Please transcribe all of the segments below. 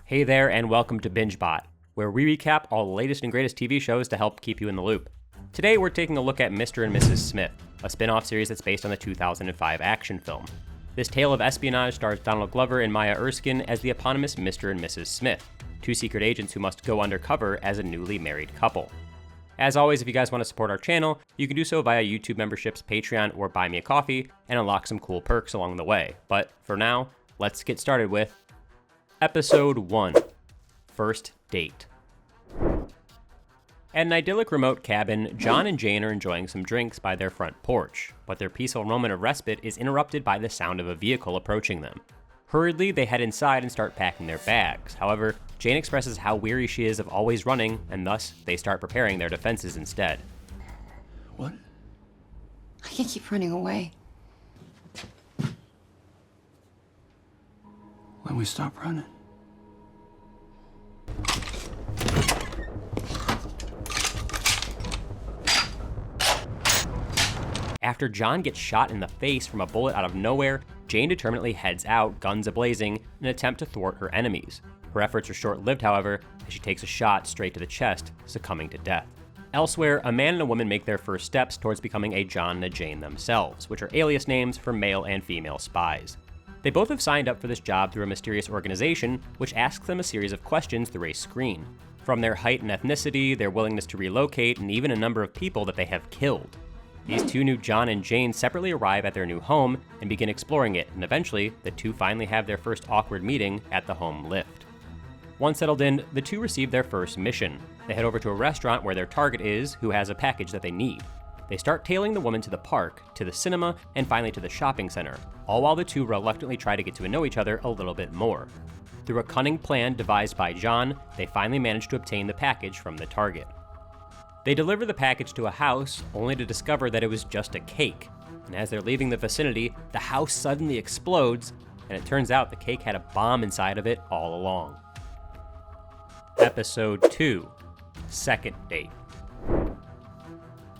Hey there, and welcome to BingeBot, where we recap all the latest and greatest TV shows to help keep you in the loop. Today, we're taking a look at Mr. and Mrs. Smith, a spin-off series that's based on the 2005 action film. This tale of espionage stars Donald Glover and Maya Erskine as the eponymous Mr. and Mrs. Smith, two secret agents who must go undercover as a newly married couple. As always, if you guys want to support our channel, you can do so via YouTube memberships, Patreon, or Buy Me a Coffee, and unlock some cool perks along the way. But for now, let's get started with Episode 1, First Date. At an idyllic remote cabin, John and Jane are enjoying some drinks by their front porch, but their peaceful moment of respite is interrupted by the sound of a vehicle approaching them. Hurriedly, they head inside and start packing their bags. However, Jane expresses how weary she is of always running, and thus, they start preparing their defenses instead. What? I can't keep running away. When we stop running? After John gets shot in the face from a bullet out of nowhere, Jane determinedly heads out, guns a-blazing, in an attempt to thwart her enemies. Her efforts are short-lived, however, as she takes a shot straight to the chest, succumbing to death. Elsewhere, a man and a woman make their first steps towards becoming a John and a Jane themselves, which are alias names for male and female spies. They both have signed up for this job through a mysterious organization, which asks them a series of questions through a screen. From their height and ethnicity, their willingness to relocate, and even a number of people that they have killed. These two new John and Jane separately arrive at their new home and begin exploring it, and eventually, the two finally have their first awkward meeting at the home lift. Once settled in, the two receive their first mission. They head over to a restaurant where their target is, who has a package that they need. They start tailing the woman to the park, to the cinema, and finally to the shopping center, all while the two reluctantly try to get to know each other a little bit more. Through a cunning plan devised by John, they finally manage to obtain the package from the target. They deliver the package to a house, only to discover that it was just a cake. And as they're leaving the vicinity, the house suddenly explodes, and it turns out the cake had a bomb inside of it all along. Episode 2, Second Date.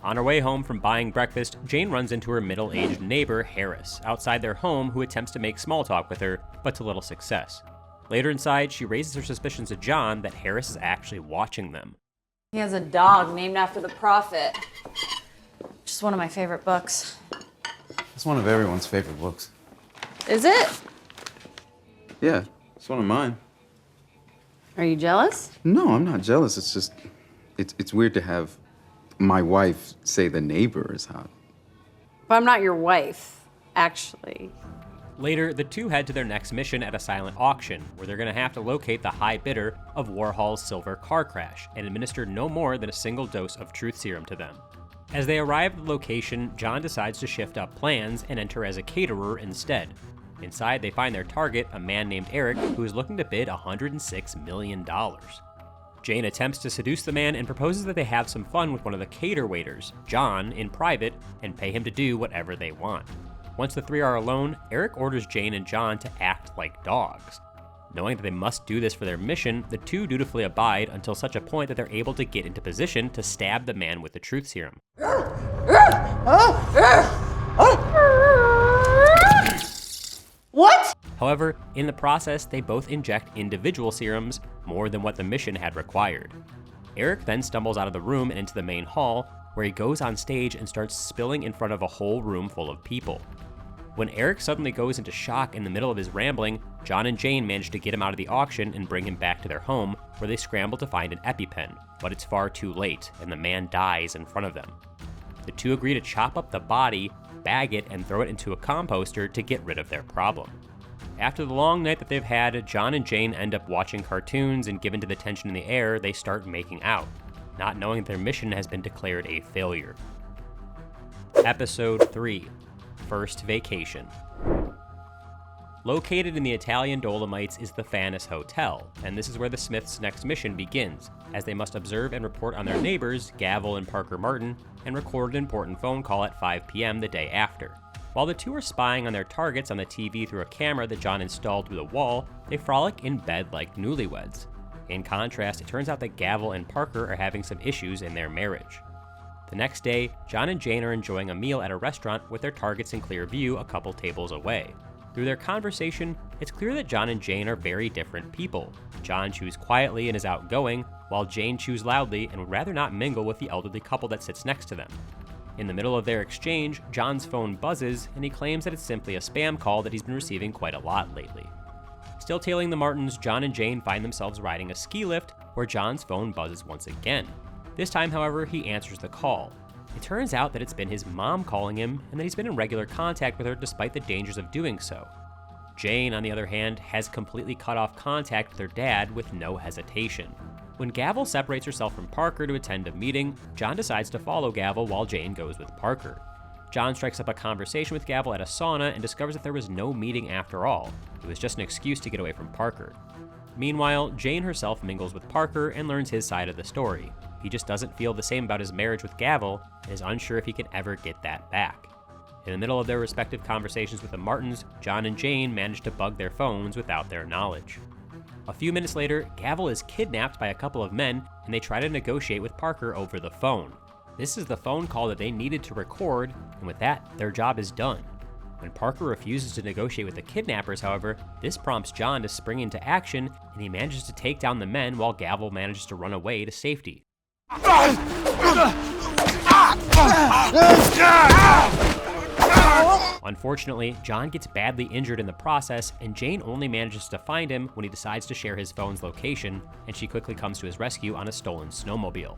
On her way home from buying breakfast, Jane runs into her middle-aged neighbor, Harris, outside their home, who attempts to make small talk with her, but to little success. Later inside, she raises her suspicions to John that Harris is actually watching them. He has a dog named after the prophet. Just one of my favorite books. It's one of everyone's favorite books. Is it? Yeah, it's one of mine. Are you jealous? No, I'm not jealous. It's just, it's weird to have my wife say the neighbor is hot. But I'm not your wife, actually. Later, the two head to their next mission at a silent auction, where they're going to have to locate the high bidder of Warhol's silver car crash and administer no more than a single dose of truth serum to them. As they arrive at the location, John decides to shift up plans and enter as a caterer instead. Inside, they find their target, a man named Eric, who is looking to bid $106 million. Jane attempts to seduce the man and proposes that they have some fun with one of the cater waiters, John, in private, and pay him to do whatever they want. Once the three are alone, Eric orders Jane and John to act like dogs. Knowing that they must do this for their mission, the two dutifully abide until such a point that they're able to get into position to stab the man with the truth serum. What? However, in the process, they both inject individual serums, more than what the mission had required. Eric then stumbles out of the room and into the main hall, where he goes on stage and starts spilling in front of a whole room full of people. When Eric suddenly goes into shock in the middle of his rambling, John and Jane manage to get him out of the auction and bring him back to their home, where they scramble to find an EpiPen, but it's far too late, and the man dies in front of them. The two agree to chop up the body, bag it, and throw it into a composter to get rid of their problem. After the long night that they've had, John and Jane end up watching cartoons, and given to the tension in the air, they start making out, not knowing their mission has been declared a failure. Episode 3, First Vacation. Located in the Italian Dolomites is the Fannis Hotel, and this is where the Smiths' next mission begins, as they must observe and report on their neighbors, Gavel and Parker Martin, and record an important phone call at 5 p.m. the day after. While the two are spying on their targets on the TV through a camera that John installed through the wall, they frolic in bed like newlyweds. In contrast, it turns out that Gavel and Parker are having some issues in their marriage. The next day, John and Jane are enjoying a meal at a restaurant with their targets in clear view a couple tables away. Through their conversation, it's clear that John and Jane are very different people. John chews quietly and is outgoing, while Jane chews loudly and would rather not mingle with the elderly couple that sits next to them. In the middle of their exchange, John's phone buzzes, and he claims that it's simply a spam call that he's been receiving quite a lot lately. Still tailing the Martins, John and Jane find themselves riding a ski lift, where John's phone buzzes once again. This time, however, he answers the call. It turns out that it's been his mom calling him, and that he's been in regular contact with her despite the dangers of doing so. Jane, on the other hand, has completely cut off contact with her dad with no hesitation. When Gavel separates herself from Parker to attend a meeting, John decides to follow Gavel while Jane goes with Parker. John strikes up a conversation with Gavel at a sauna and discovers that there was no meeting after all. It was just an excuse to get away from Parker. Meanwhile, Jane herself mingles with Parker and learns his side of the story. He just doesn't feel the same about his marriage with Gavel and is unsure if he can ever get that back. In the middle of their respective conversations with the Martins, John and Jane manage to bug their phones without their knowledge. A few minutes later, Gavel is kidnapped by a couple of men, and they try to negotiate with Parker over the phone. This is the phone call that they needed to record, and with that, their job is done. When Parker refuses to negotiate with the kidnappers, however, this prompts John to spring into action, and he manages to take down the men while Gavel manages to run away to safety. Unfortunately, John gets badly injured in the process, and Jane only manages to find him when he decides to share his phone's location, and she quickly comes to his rescue on a stolen snowmobile.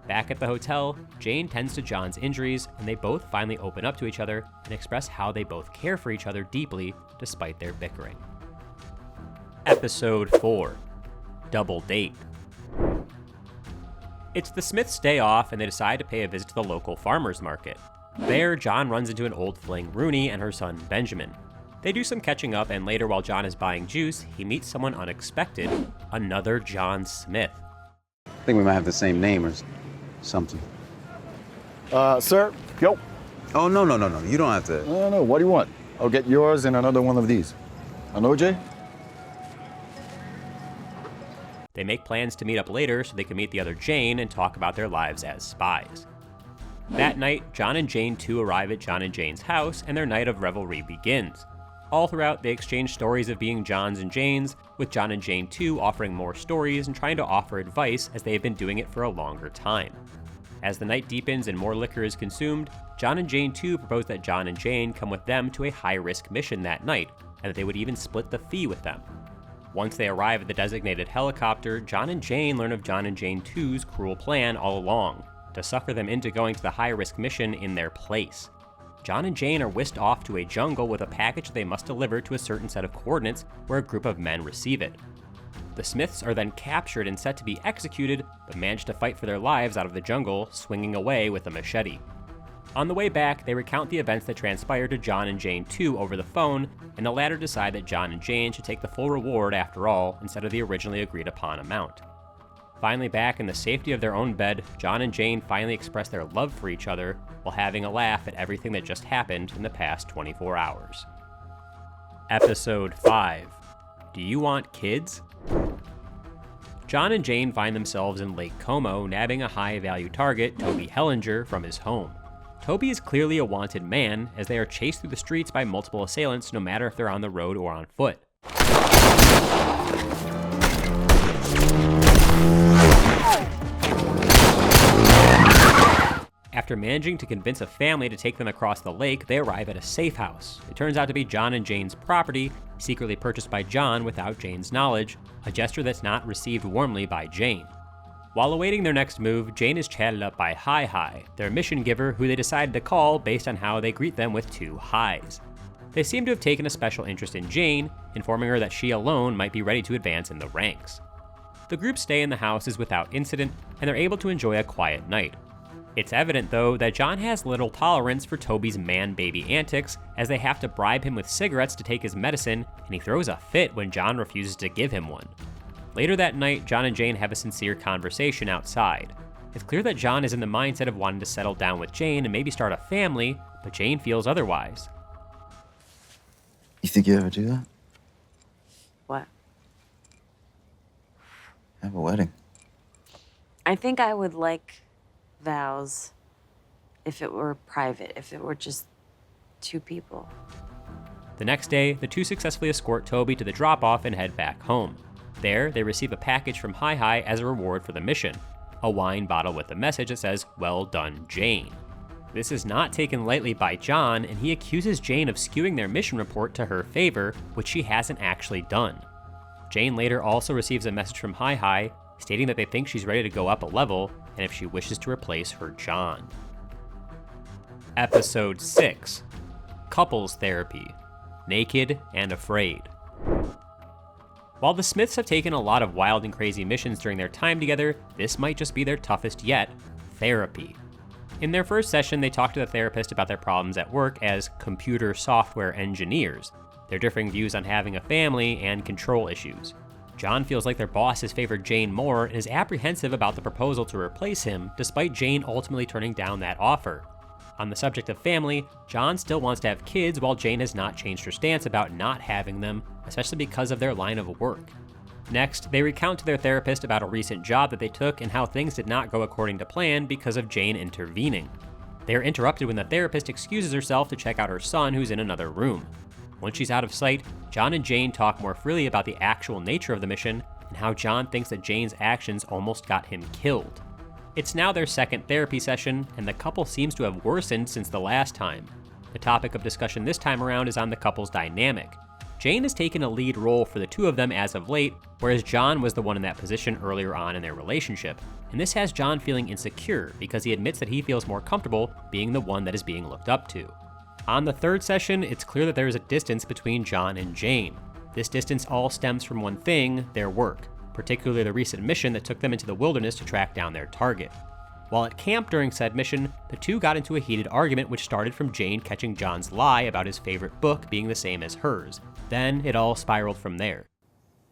Back at the hotel, Jane tends to John's injuries, and they both finally open up to each other and express how they both care for each other deeply despite their bickering. Episode 4. Double Date. It's the Smiths' day off, and they decide to pay a visit to the local farmer's market. There, John runs into an old fling Rooney and her son Benjamin. They do some catching up, and later while John is buying juice, he meets someone unexpected, another John Smith. I think we might have the same name or something. Sir? Yo. Oh, no. You don't have to. No. What do you want? I'll get yours and another one of these. An OJ? They make plans to meet up later so they can meet the other Jane and talk about their lives as spies. That night, John and Jane too arrive at John and Jane's house, and their night of revelry begins. All throughout, they exchange stories of being John's and Jane's, with John and Jane too offering more stories and trying to offer advice as they have been doing it for a longer time. As the night deepens and more liquor is consumed, John and Jane too propose that John and Jane come with them to a high-risk mission that night, and that they would even split the fee with them. Once they arrive at the designated helicopter, John and Jane learn of John and Jane too's cruel plan all along, to sucker them into going to the high-risk mission in their place. John and Jane are whisked off to a jungle with a package they must deliver to a certain set of coordinates where a group of men receive it. The Smiths are then captured and set to be executed, but manage to fight for their lives out of the jungle, swinging away with a machete. On the way back, they recount the events that transpired to John and Jane too over the phone, and the latter decide that John and Jane should take the full reward after all, instead of the originally agreed upon amount. Finally back in the safety of their own bed, John and Jane finally express their love for each other while having a laugh at everything that just happened in the past 24 hours. Episode 5. Do you want kids? John and Jane find themselves in Lake Como nabbing a high-value target, Toby Hellinger, from his home. Toby is clearly a wanted man, as they are chased through the streets by multiple assailants no matter if they're on the road or on foot. After managing to convince a family to take them across the lake, they arrive at a safe house. It turns out to be John and Jane's property, secretly purchased by John without Jane's knowledge, a gesture that's not received warmly by Jane. While awaiting their next move, Jane is chatted up by Hi, their mission giver, who they decided to call based on how they greet them with 2 highs. They seem to have taken a special interest in Jane, informing her that she alone might be ready to advance in the ranks. The group's stay in the house is without incident, and they're able to enjoy a quiet night. It's evident, though, that John has little tolerance for Toby's man-baby antics, as they have to bribe him with cigarettes to take his medicine, and he throws a fit when John refuses to give him one. Later that night, John and Jane have a sincere conversation outside. It's clear that John is in the mindset of wanting to settle down with Jane and maybe start a family, but Jane feels otherwise. You think you ever do that? What? Have a wedding. I think I would like vows if it were private, if it were just 2 people. The next day, the two successfully escort Toby to the drop-off and head back home. There, they receive a package from Hi Hi as a reward for the mission, a wine bottle with a message that says, "Well done, Jane." This is not taken lightly by John, and he accuses Jane of skewing their mission report to her favor, which she hasn't actually done. Jane later also receives a message from Hi Hi, stating that they think she's ready to go up a level, and if she wishes to replace her John. Episode 6. Couples Therapy. Naked and Afraid. While the Smiths have taken a lot of wild and crazy missions during their time together, this might just be their toughest yet: therapy. In their first session, they talk to the therapist about their problems at work as computer software engineers, their differing views on having a family, and control issues. John feels like their boss has favored Jane more and is apprehensive about the proposal to replace him, despite Jane ultimately turning down that offer. On the subject of family, John still wants to have kids while Jane has not changed her stance about not having them, especially because of their line of work. Next, they recount to their therapist about a recent job that they took and how things did not go according to plan because of Jane intervening. They are interrupted when the therapist excuses herself to check out her son, who's in another room. Once she's out of sight, John and Jane talk more freely about the actual nature of the mission and how John thinks that Jane's actions almost got him killed. It's now their second therapy session, and the couple seems to have worsened since the last time. The topic of discussion this time around is on the couple's dynamic. Jane has taken a lead role for the two of them as of late, whereas John was the one in that position earlier on in their relationship. And this has John feeling insecure because he admits that he feels more comfortable being the one that is being looked up to. On the third session, it's clear that there is a distance between John and Jane. This distance all stems from one thing: their work, particularly the recent mission that took them into the wilderness to track down their target. While at camp during said mission, the two got into a heated argument which started from Jane catching John's lie about his favorite book being the same as hers. Then it all spiraled from there.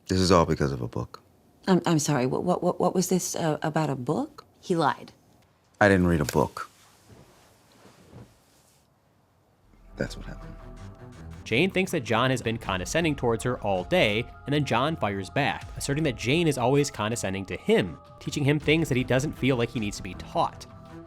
This is all because of a book. I'm sorry, what was this about a book? He lied. I didn't read a book. That's what happened. Jane thinks that John has been condescending towards her all day, and then John fires back, asserting that Jane is always condescending to him, teaching him things that he doesn't feel like he needs to be taught.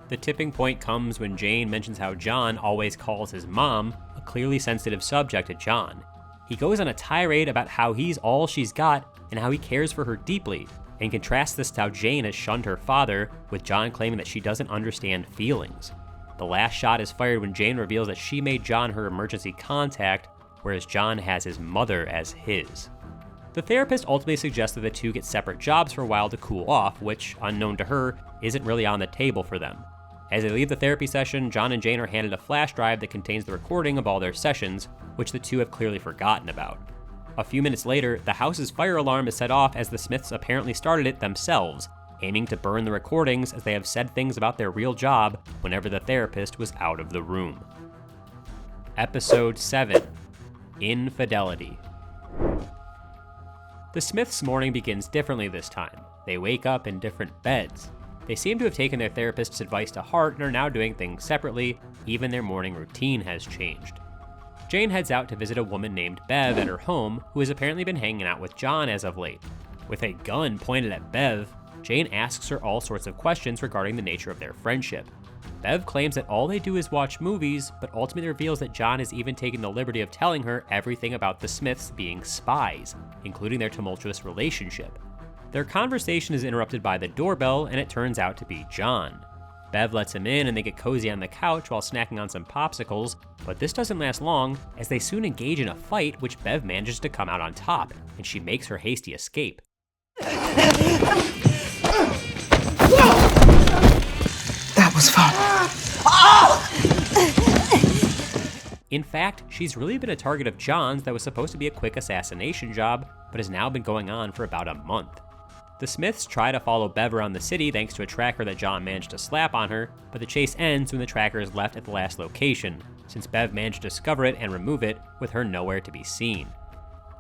The tipping point comes when Jane mentions how John always calls his mom a clearly sensitive subject to John. He goes on a tirade about how he's all she's got and how he cares for her deeply, and contrasts this to how Jane has shunned her father, with John claiming that she doesn't understand feelings. The last shot is fired when Jane reveals that she made John her emergency contact, whereas John has his mother as his. The therapist ultimately suggests that the two get separate jobs for a while to cool off, which, unknown to her, isn't really on the table for them. As they leave the therapy session, John and Jane are handed a flash drive that contains the recording of all their sessions, which the two have clearly forgotten about. A few minutes later, the house's fire alarm is set off as the Smiths apparently started it themselves, aiming to burn the recordings as they have said things about their real job whenever the therapist was out of the room. Episode 7. Infidelity. The Smiths' morning begins differently this time. They wake up in different beds. They seem to have taken their therapist's advice to heart and are now doing things separately. Even their morning routine has changed. Jane heads out to visit a woman named Bev at her home, who has apparently been hanging out with John as of late. With a gun pointed at Bev, Jane asks her all sorts of questions regarding the nature of their friendship. Bev claims that all they do is watch movies, but ultimately reveals that John has even taken the liberty of telling her everything about the Smiths being spies, including their tumultuous relationship. Their conversation is interrupted by the doorbell, and it turns out to be John. Bev lets him in and they get cozy on the couch while snacking on some popsicles, but this doesn't last long as they soon engage in a fight which Bev manages to come out on top, and she makes her hasty escape. That was fun. In fact, she's really been a target of John's that was supposed to be a quick assassination job, but has now been going on for about a month. The Smiths try to follow Bev around the city thanks to a tracker that John managed to slap on her, but the chase ends when the tracker is left at the last location, since Bev managed to discover it and remove it, with her nowhere to be seen.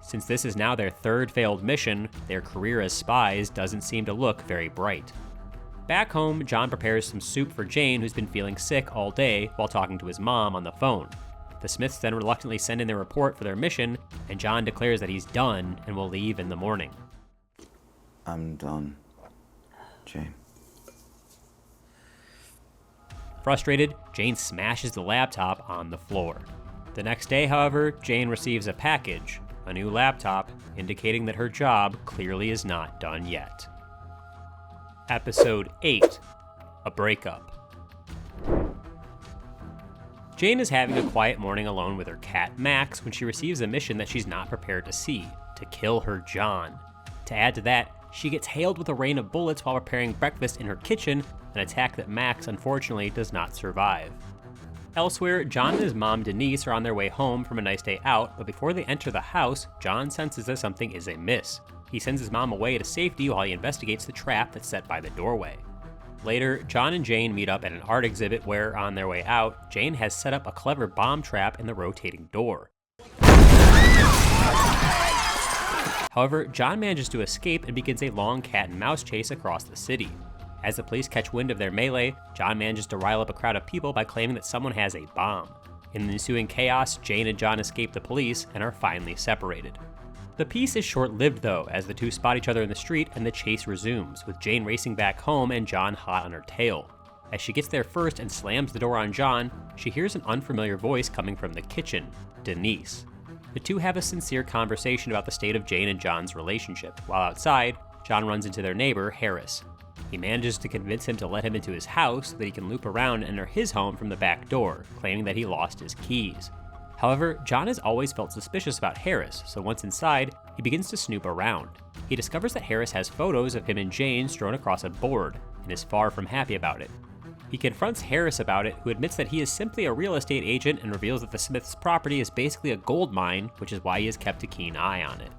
Since this is now their third failed mission, their career as spies doesn't seem to look very bright. Back home, John prepares some soup for Jane, who's been feeling sick all day, while talking to his mom on the phone. The Smiths then reluctantly send in their report for their mission, and John declares that he's done and will leave in the morning. I'm done, Jane. Frustrated, Jane smashes the laptop on the floor. The next day, however, Jane receives a package, a new laptop, indicating that her job clearly is not done yet. Episode 8, A Breakup. Jane is having a quiet morning alone with her cat Max when she receives a mission that she's not prepared to see, to kill her John. To add to that, she gets hailed with a rain of bullets while preparing breakfast in her kitchen, an attack that Max unfortunately does not survive. Elsewhere, John and his mom Denise are on their way home from a nice day out, but before they enter the house, John senses that something is amiss. He sends his mom away to safety while he investigates the trap that's set by the doorway. Later, John and Jane meet up at an art exhibit where, on their way out, Jane has set up a clever bomb trap in the rotating door. However, John manages to escape and begins a long cat and mouse chase across the city. As the police catch wind of their melee, John manages to rile up a crowd of people by claiming that someone has a bomb. In the ensuing chaos, Jane and John escape the police and are finally separated. The peace is short-lived though, as the two spot each other in the street and the chase resumes, with Jane racing back home and John hot on her tail. As she gets there first and slams the door on John, she hears an unfamiliar voice coming from the kitchen, Denise. The two have a sincere conversation about the state of Jane and John's relationship. While outside, John runs into their neighbor, Harris. He manages to convince him to let him into his house so that he can loop around and enter his home from the back door, claiming that he lost his keys. However, John has always felt suspicious about Harris, so once inside, he begins to snoop around. He discovers that Harris has photos of him and Jane strewn across a board, and is far from happy about it. He confronts Harris about it, who admits that he is simply a real estate agent and reveals that the Smiths' property is basically a gold mine, which is why he has kept a keen eye on it.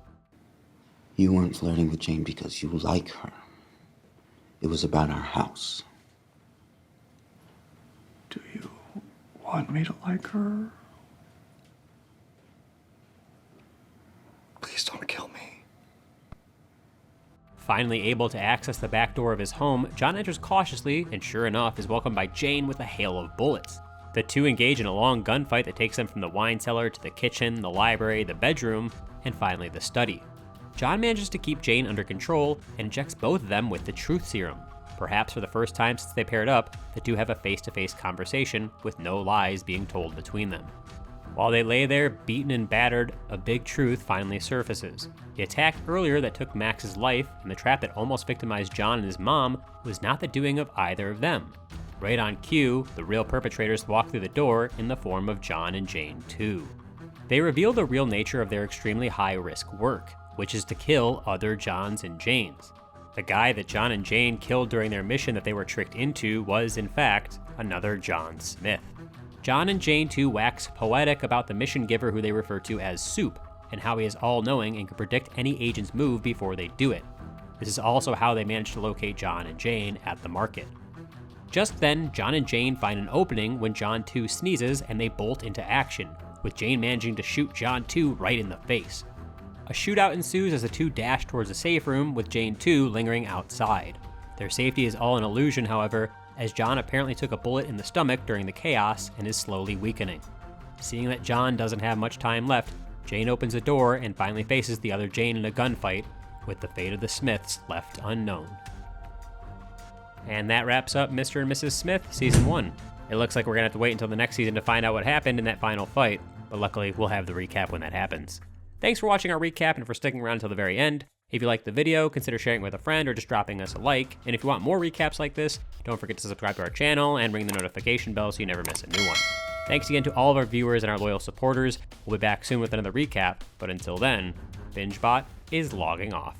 You weren't flirting with Jane because you like her. It was about our house. Do you want me to like her? Please don't kill me. Finally able to access the back door of his home, John enters cautiously and sure enough is welcomed by Jane with a hail of bullets. The two engage in a long gunfight that takes them from the wine cellar to the kitchen, the library, the bedroom, and finally the study. John manages to keep Jane under control and injects both of them with the truth serum. Perhaps for the first time since they paired up, the two have a face-to-face conversation with no lies being told between them. While they lay there, beaten and battered, a big truth finally surfaces. The attack earlier that took Max's life and the trap that almost victimized John and his mom was not the doing of either of them. Right on cue, the real perpetrators walk through the door in the form of John and Jane too. They reveal the real nature of their extremely high-risk work, which is to kill other Johns and Janes. The guy that John and Jane killed during their mission that they were tricked into was, in fact, another John Smith. John and Jane too wax poetic about the mission giver who they refer to as Soup, and how he is all-knowing and can predict any agent's move before they do it. This is also how they managed to locate John and Jane at the market. Just then, John and Jane find an opening when John 2 sneezes and they bolt into action, with Jane managing to shoot John 2 right in the face. A shootout ensues as the two dash towards the safe room, with Jane 2 lingering outside. Their safety is all an illusion, however, as John apparently took a bullet in the stomach during the chaos and is slowly weakening. Seeing that John doesn't have much time left, Jane opens a door and finally faces the other Jane in a gunfight, with the fate of the Smiths left unknown. And that wraps up Mr. and Mrs. Smith Season 1. It looks like we're gonna have to wait until the next season to find out what happened in that final fight, but luckily we'll have the recap when that happens. Thanks for watching our recap and for sticking around until the very end. If you liked the video, consider sharing it with a friend or just dropping us a like. And if you want more recaps like this, don't forget to subscribe to our channel and ring the notification bell so you never miss a new one. Thanks again to all of our viewers and our loyal supporters. We'll be back soon with another recap, but until then, BingeBot is logging off.